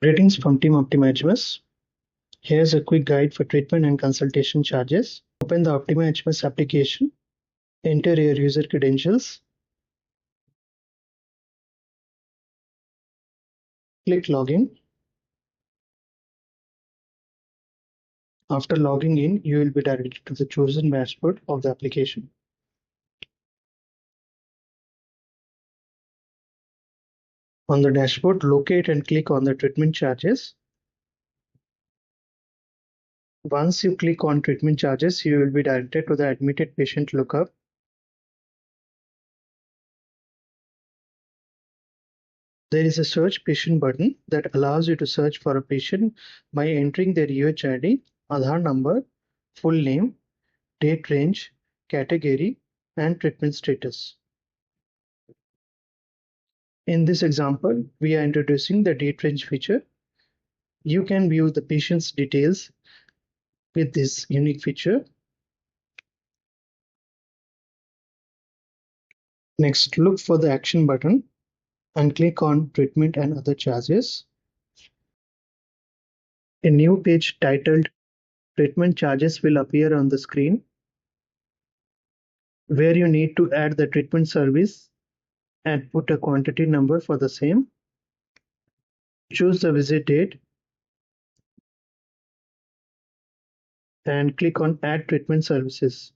Greetings from Team Optima HMS. Here's a quick guide for treatment and consultation charges. Open the Optima HMS application, enter your user credentials, click Login. After logging in, you will be directed to the chosen dashboard of the application. On the dashboard, locate and click on the treatment charges. Once you click on treatment charges, you will be directed to the admitted patient lookup. There is a search patient button that allows you to search for a patient by entering their UHID, Aadhaar number, full name, date range, category, and treatment status. In this example, we are introducing the date range feature. You can view the patient's details with this unique feature. Next, look for the action button and click on treatment and other charges. A new page titled treatment charges will appear on the screen, where you need to add the treatment service and put a quantity number for the same. Choose the visit date and click on add treatment services.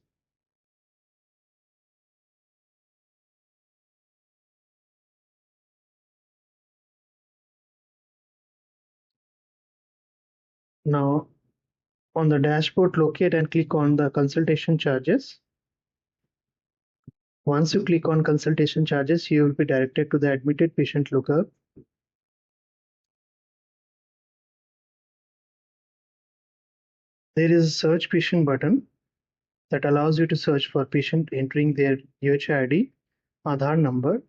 Now on the dashboard, locate and click on the consultation charges. Once you click on consultation charges, you will be directed to the admitted patient lookup. There is a search patient button that allows you to search for patient entering their UHID, Aadhaar number,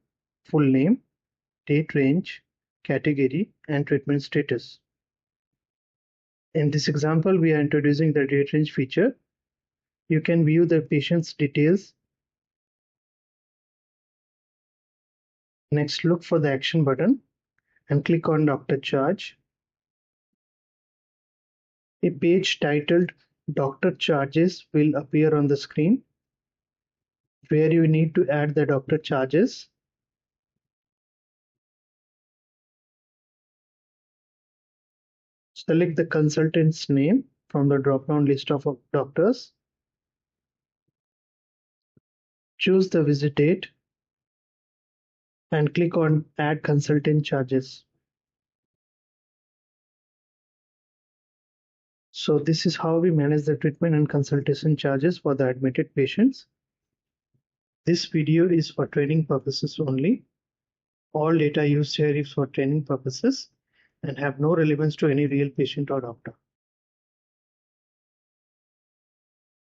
full name, date range, category, and treatment status. In this example, we are introducing the date range feature. You can view the patient's details. Next, look for the action button and click on Doctor Charge. A page titled Doctor Charges will appear on the screen, where you need to add the doctor charges. Select the consultant's name from the drop-down list of doctors. Choose the visit date and click on Add Consultant Charges. So this is how we manage the treatment and consultation charges for the admitted patients. This video is for training purposes only. All data used here is for training purposes and have no relevance to any real patient or doctor.